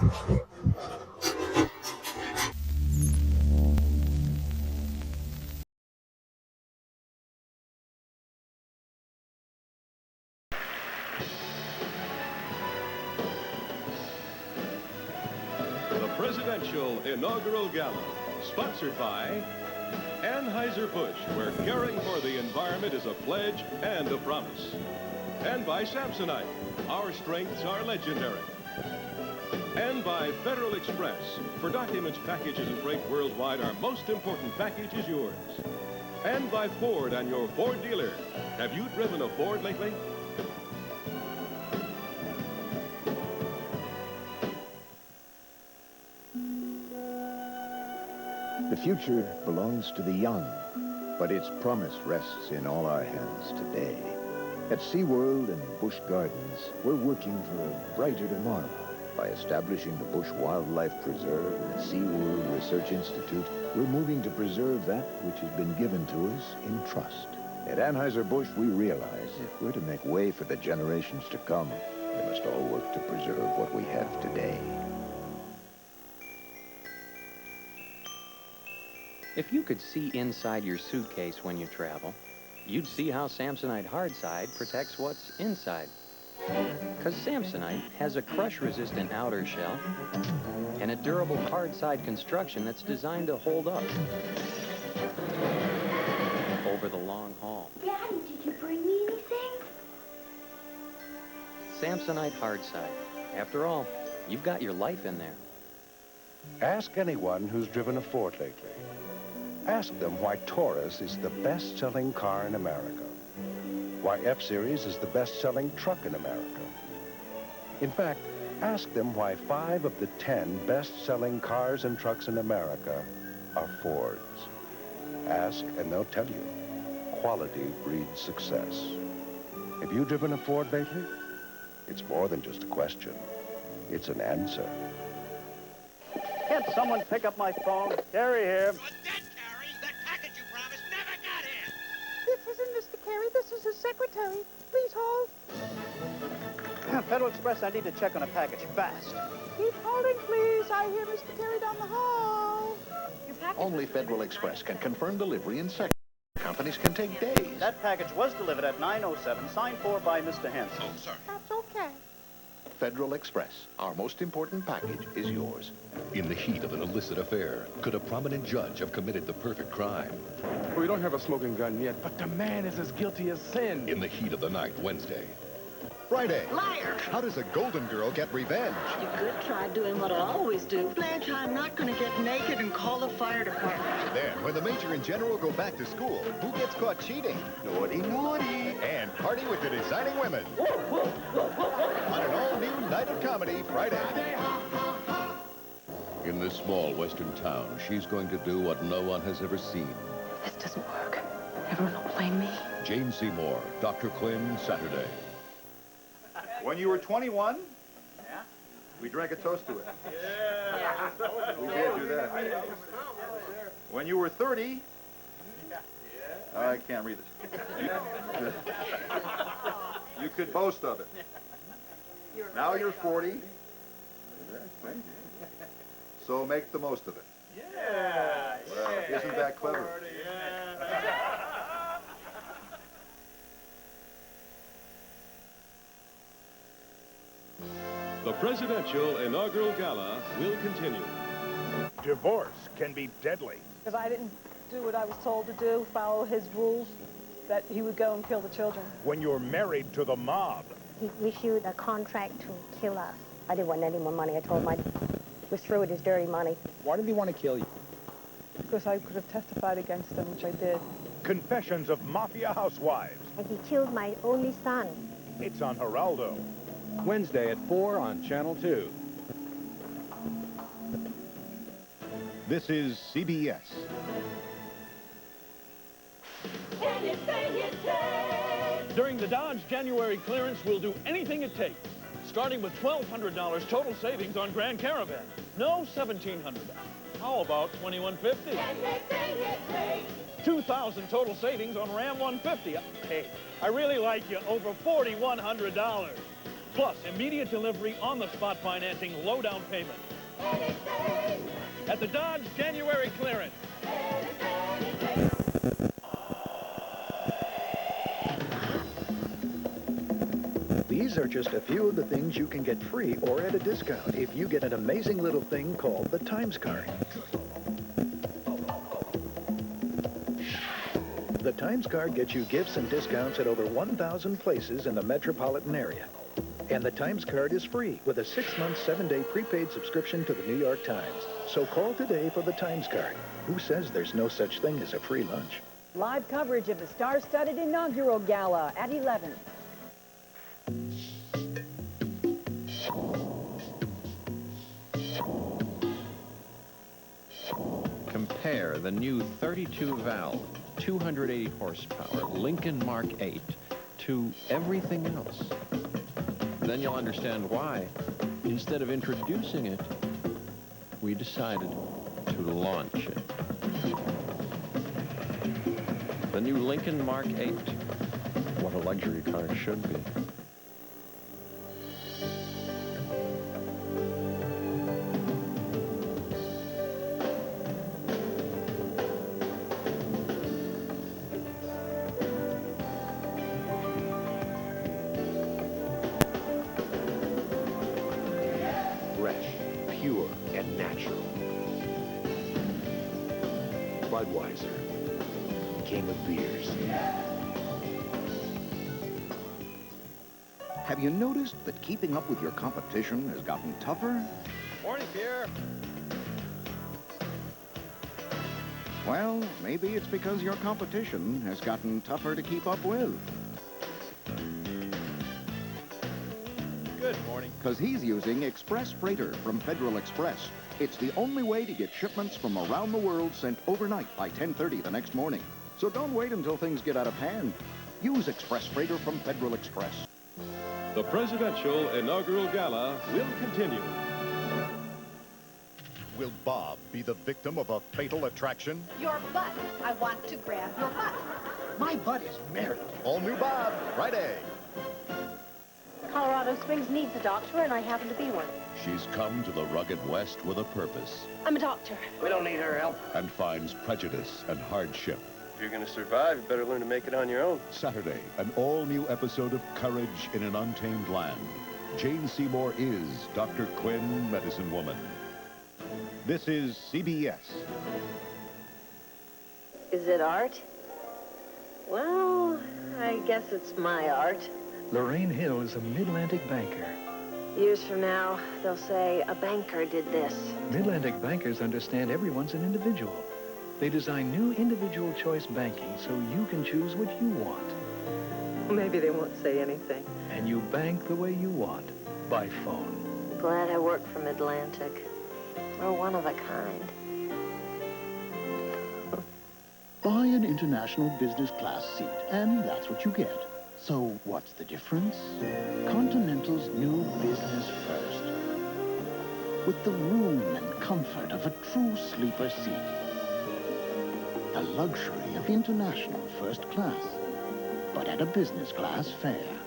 The Presidential Inaugural Gala, sponsored by Anheuser-Busch, where caring for the environment is a pledge and a promise. And by Samsonite, our strengths are legendary. And by Federal Express, for documents, packages, and freight worldwide, our most important package is yours. And by Ford and your Ford dealer. Have you driven a Ford lately? The future belongs to the young, but its promise rests in all our hands today. At SeaWorld and Busch Gardens, we're working for a brighter tomorrow by establishing the Busch Wildlife Preserve and the SeaWorld Research Institute. We're moving to preserve that which has been given to us in trust. At Anheuser-Busch, we realize if we're to make way for the generations to come, we must all work to preserve what we have today. If you could see inside your suitcase when you travel, you'd see how Samsonite Hardside protects what's inside. Because Samsonite has a crush-resistant outer shell and a durable hardside construction that's designed to hold up over the long haul. Daddy, did you bring me anything? Samsonite Hardside. After all, you've got your life in there. Ask anyone who's driven a Ford lately. Ask them why Taurus is the best-selling car in America, why F-Series is the best-selling truck in America. In fact, ask them why 5 of the 10 best-selling cars and trucks in America are Fords. Ask and they'll tell you. Quality breeds success. Have you driven a Ford lately? It's more than just a question. It's an answer. Can't someone pick up my phone? Carrie here. You're dead, Carrie. That package you promised never got here. This isn't Mr. Carey. This is his secretary. Please hold. Federal Express, I need to check on a package fast. Keep holding, please. I hear Mr. Carey down the hall. Your package. Only Federal Express can confirm delivery in seconds. Companies can take days. That package was delivered at 9:07, signed for by Mr. Henson. Oh, sir. That's okay. Federal Express, our most important package, is yours. In the heat of an illicit affair, could a prominent judge have committed the perfect crime? We don't have a smoking gun yet, but the man is as guilty as sin. In the heat of the night, Wednesday. Friday. Liar! How does a golden girl get revenge? You could try doing what I always do. Blanche, I'm not going to get naked and call the fire department. Then, when the Major and General go back to school, who gets caught cheating? Naughty, naughty. And party with the designing women. On an all-new night of comedy, Friday. In this small western town, she's going to do what no one has ever seen. This doesn't work. Everyone will blame me. Jane Seymour, Dr. Quinn, Saturday. When you were 21, we drank a toast to it. Yeah. We did do that. When you were 30, I can't read this. You could boast of it. Now you're 40, so make the most of it. Yeah. Well, isn't that clever? The Presidential Inaugural Gala will continue. Divorce can be deadly. Because I didn't do what I was told to do, follow his rules, that he would go and kill the children. When you're married to the mob. He issued a contract to kill us. I didn't want any more money. I told him I was through with his dirty money. Why did he want to kill you? Because I could have testified against him, which I did. Confessions of Mafia Housewives. And he killed my only son. It's on Geraldo. Wednesday at 4 on Channel 2. This is CBS. During the Dodge January clearance, we'll do anything it takes. Starting with $1,200 total savings on Grand Caravan. No, $1,700. How about $2,150? $2,000 total savings on Ram 150. Hey, I really like you. Over $4,100. Plus, immediate delivery, on-the-spot financing, low-down payment. At the Dodge January clearance. These are just a few of the things you can get free or at a discount if you get an amazing little thing called the Times Card. The Times Card gets you gifts and discounts at over 1,000 places in the metropolitan area. And the Times Card is free with a 6-month, 7-day prepaid subscription to the New York Times. So call today for the Times Card. Who says there's no such thing as a free lunch? Live coverage of the star-studded inaugural gala at 11. Compare the new 32-valve, 280 horsepower Lincoln Mark 8 to everything else. Then you'll understand why, instead of introducing it, we decided to launch it. The new Lincoln Mark 8, what a luxury car should be. Pure and natural. Budweiser, king of beers. Have you noticed that keeping up with your competition has gotten tougher? Morning, Pierre. Well, maybe it's because your competition has gotten tougher to keep up with. Good morning. Because he's using Express Freighter from Federal Express. It's the only way to get shipments from around the world sent overnight by 10:30 the next morning. So don't wait until things get out of hand. Use Express Freighter from Federal Express. The presidential inaugural gala will continue. Will Bob be the victim of a fatal attraction? Your butt. I want to grab your butt. My butt is married. All new Bob, Friday. Colorado Springs needs a doctor, and I happen to be one. She's come to the rugged West with a purpose I'm a doctor. We don't need her help. and finds prejudice and hardship. If you're going to survive, you better learn to make it on your own. Saturday, an all-new episode of Courage in an Untamed Land. Jane Seymour is Dr. Quinn, Medicine Woman. This is CBS. Is it art? Well, I guess it's my art. Lorraine Hill is a Mid-Atlantic banker. Years from now, they'll say, a banker did this. Mid-Atlantic bankers understand everyone's an individual. They design new individual choice banking so you can choose what you want. Maybe they won't say anything. And you bank the way you want, by phone. Glad I work for Mid-Atlantic. We're one of a kind. Buy an international business class seat, and that's what you get. So what's the difference? Continental's new Business First. With the room and comfort of a true sleeper seat. The luxury of international first class, but at a business class fare.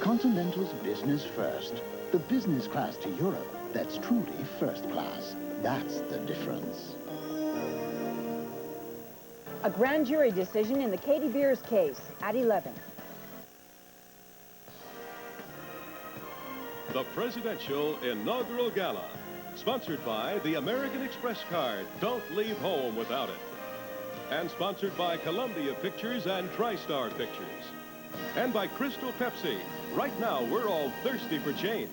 Continental's Business First. The business class to Europe that's truly first class. That's the difference. A grand jury decision in the Katie Beers case at 11. The presidential inaugural gala, sponsored by the American Express card. Don't leave home without it. And sponsored by Columbia Pictures and TriStar Pictures. And by Crystal Pepsi. Right now, we're all thirsty for change.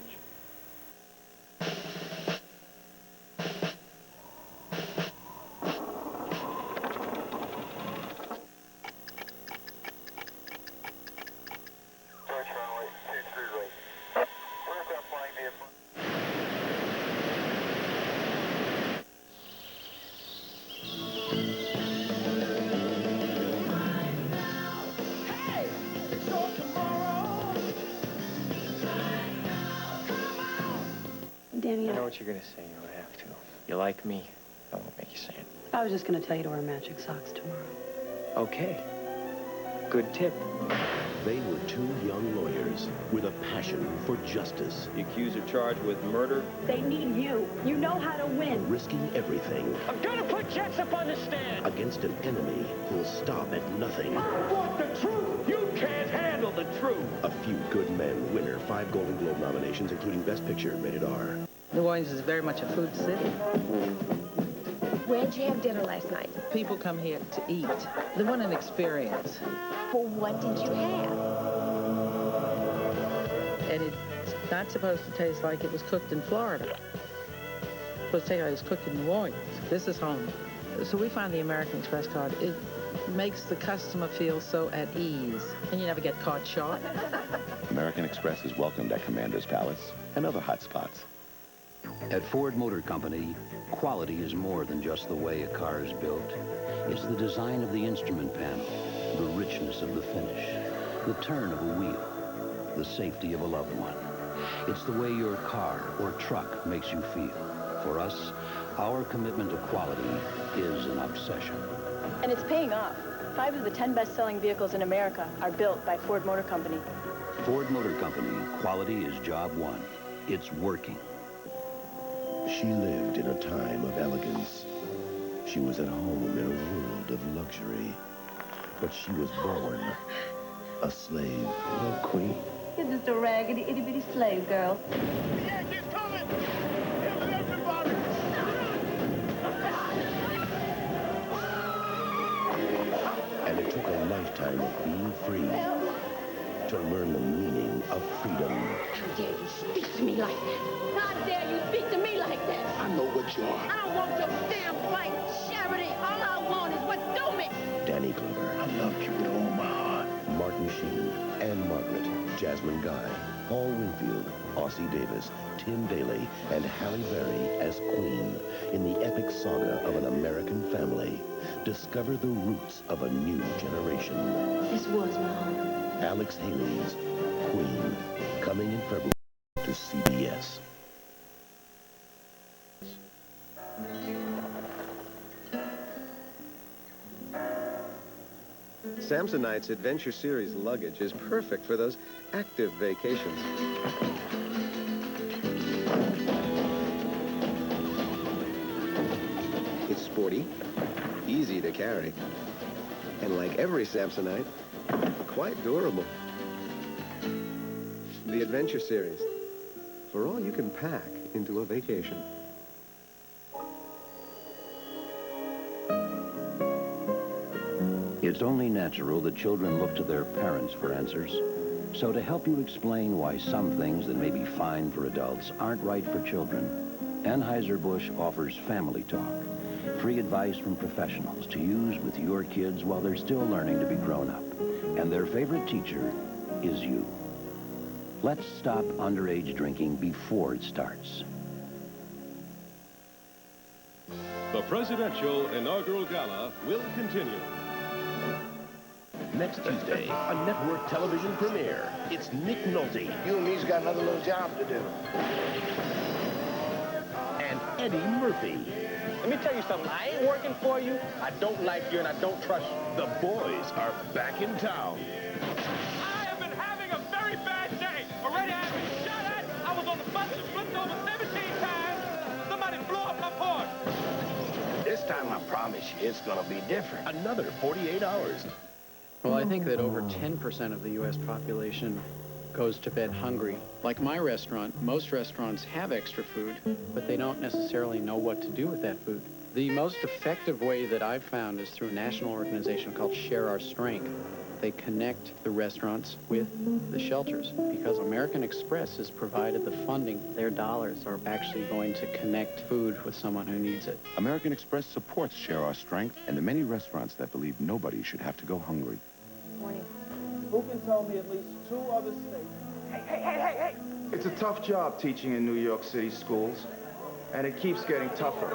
I know what you're going to say. You don't have to. You like me. I won't make you say it. I was just going to tell you to wear matching socks tomorrow. Okay. Good tip. They were two young lawyers with a passion for justice. The accused are charged with murder. They need you. You know how to win. Risking everything. I'm gonna put Jessup on the stand. Against an enemy who'll stop at nothing. I want the truth. You can't handle the truth. A Few Good Men, winner, 5 Golden Globe nominations, including Best Picture, rated R. New Orleans is very much a food city. Where'd you have dinner last night? People come here to eat. They want an experience. Well, what did you have? And it's not supposed to taste like it was cooked in Florida. It's supposed to taste like it was cooked in New Orleans. This is home. So we find the American Express card, it makes the customer feel so at ease, and you never get caught short. American Express is welcomed at Commander's Palace and other hot spots. At Ford Motor Company, quality is more than just the way a car is built. It's the design of the instrument panel, the richness of the finish, the turn of a wheel, the safety of a loved one. It's the way your car or truck makes you feel. For us, our commitment to quality is an obsession. And it's paying off. 5 of the 10 best-selling vehicles in America are built by Ford Motor Company. Ford Motor Company, quality is job one. It's working. She lived in a time of elegance. She was at home in a world of luxury. But she was born a slave. Oh, Queen. You're just a raggedy, itty-bitty slave girl. Yankees coming! Here with everybody! And it took a lifetime of being free to learn the meaning of freedom. How dare you speak to me like that? How dare you speak to me like that? I know what you are. I don't want your damn white charity. All I want is what's due me. Danny Glover. I love you with all my heart. Martin Sheen, Anne Margaret, Jasmine Guy, Paul Winfield, Ossie Davis, Tim Daly, and Halle Berry as Queen in the epic saga of an American family. Discover the roots of a new generation. This was my home. Alex Haley's Queen, coming in February to CBS. Samsonite's Adventure Series luggage is perfect for those active vacations. It's sporty, easy to carry, and like every Samsonite, quite durable. The Adventure Series, for all you can pack into a vacation. It's only natural that children look to their parents for answers. So to help you explain why some things that may be fine for adults aren't right for children, Anheuser-Busch offers Family Talk, free advice from professionals to use with your kids while they're still learning to be grown up. And their favorite teacher is you. Let's stop underage drinking before it starts. The presidential inaugural gala will continue. Next Tuesday, a network television premiere. It's Nick Nolte. You and me's got another little job to do. And Eddie Murphy. Let me tell you something. I ain't working for you. I don't like you, and I don't trust you. The boys are back in town. I have been having a very bad day. Already I've been shot at. I was on the bus and flipped over 17 times. Somebody blew up my porch. This time, I promise you, it's gonna be different. Another 48 hours. Well, I think that over 10% of the U.S. population goes to bed hungry. Like my restaurant, most restaurants have extra food, but they don't necessarily know what to do with that food. The most effective way that I've found is through a national organization called Share Our Strength. They connect the restaurants with the shelters because American Express has provided the funding. Their dollars are actually going to connect food with someone who needs it. American Express supports Share Our Strength and the many restaurants that believe nobody should have to go hungry. Morning. Who can tell me at least 2 other states? Hey! It's a tough job teaching in New York City schools, and it keeps getting tougher.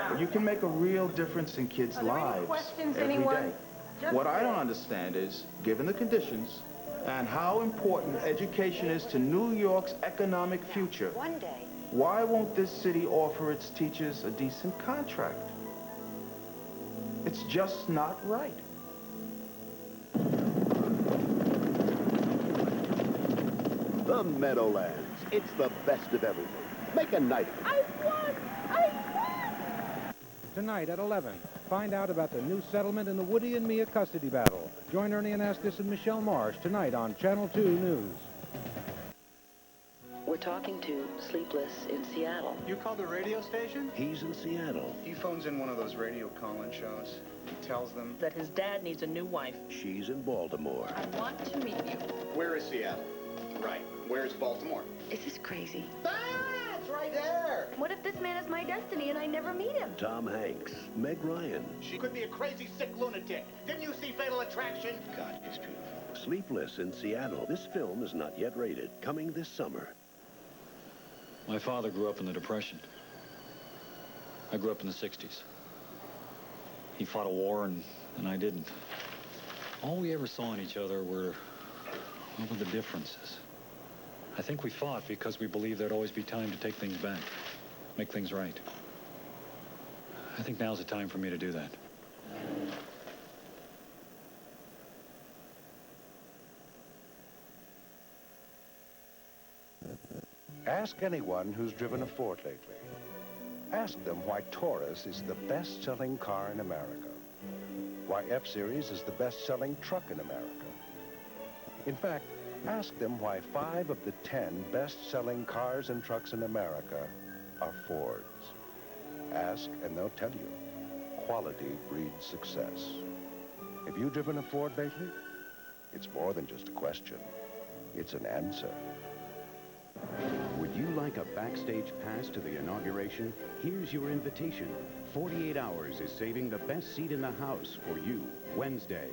But you can make a real difference in kids' lives questions, every anyone? day. What I don't understand is, given the conditions and how important education is to New York's economic future, One day. why won't this city offer its teachers a decent contract? It's just not right. The Meadowlands. It's the best of everything. Make a night of it. I won! I won! Tonight at 11, find out about the new settlement in the Woody and Mia custody battle. Join Ernie Anastas and Michelle Marsh tonight on Channel 2 News. We're talking to Sleepless in Seattle. You called the radio station? He's in Seattle. He phones in one of those radio call-in shows. He tells them that his dad needs a new wife. She's in Baltimore. I want to meet you. Where is Seattle? Right. Where's Baltimore? Is this crazy? It's right there. What if this man is my destiny and I never meet him? Tom Hanks, Meg Ryan. She could be a crazy, sick lunatic. Didn't you see Fatal Attraction? God, it's beautiful. Sleepless in Seattle. This film is not yet rated. Coming this summer. My father grew up in the Depression. I grew up in the 60s. He fought a war, and I didn't. All we ever saw in each other were the differences. I think we fought because we believed there'd always be time to take things back, make things right. I think now's the time for me to do that. Ask anyone who's driven a Ford lately. Ask them why Taurus is the best-selling car in America. Why F-Series is the best-selling truck in America. In fact, ask them why 5 of the 10 best-selling cars and trucks in America are Fords. Ask and they'll tell you. Quality breeds success. Have you driven a Ford lately? It's more than just a question. It's an answer. Would you like a backstage pass to the inauguration? Here's your invitation. 48 Hours is saving the best seat in the house for you, Wednesday.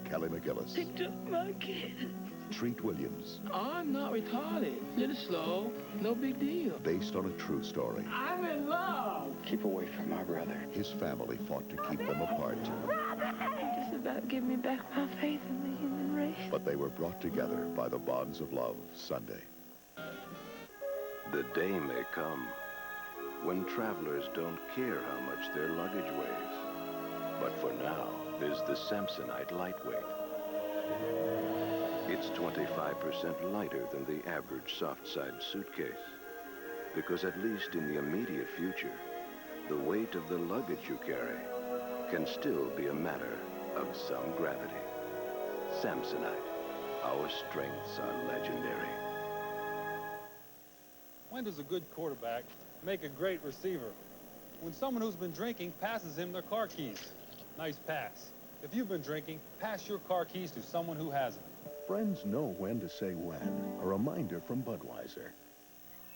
Kelly McGillis. Picked up my kid. Treat Williams. I'm not retarded. Little slow. No big deal. Based on a true story. I'm in love. Keep away from my brother. His family fought to keep them apart. Just about give me back my faith in the human race. But they were brought together by the bonds of love Sunday. The day may come when travelers don't care how much their luggage weighs. But for now, there's the Samsonite Lightweight. It's 25% lighter than the average soft-side suitcase. Because at least in the immediate future, the weight of the luggage you carry can still be a matter of some gravity. Samsonite, our strengths are legendary. When does a good quarterback make a great receiver? When someone who's been drinking passes him their car keys. Nice pass. If you've been drinking, pass your car keys to someone who hasn't. Friends know when to say when. A reminder from Budweiser.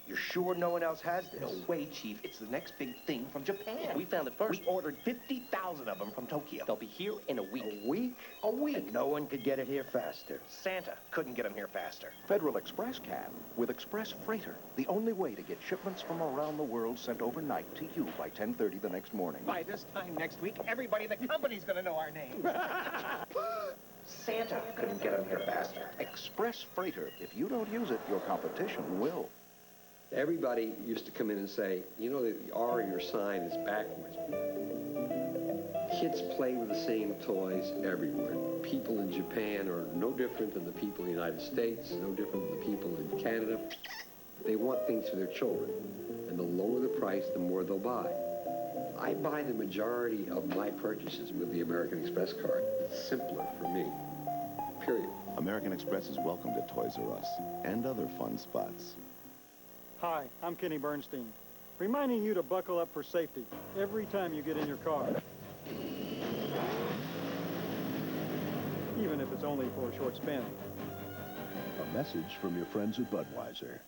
You're sure no one else has this? No way, Chief. It's the next big thing from Japan. Yeah, we found it first. We ordered 50,000 of them from Tokyo. They'll be here in a week. A week? A week. And no one could get it here faster. Santa couldn't get them here faster. Federal Express can, with Express Freighter, the only way to get shipments from around the world sent overnight to you by 10:30 the next morning. By this time next week, everybody in the company's going to know our name. Santa couldn't get them here faster. Express Freighter. If you don't use it, your competition will. Everybody used to come in and say, you know, the R in your sign is backwards. Kids play with the same toys everywhere. People in Japan are no different than the people in the United States, no different than the people in Canada. They want things for their children. And the lower the price, the more they'll buy. I buy the majority of my purchases with the American Express card. It's simpler for me, period. American Express is welcome to Toys R Us and other fun spots. Hi, I'm Kenny Bernstein, reminding you to buckle up for safety every time you get in your car. Even if it's only for a short spin. A message from your friends at Budweiser.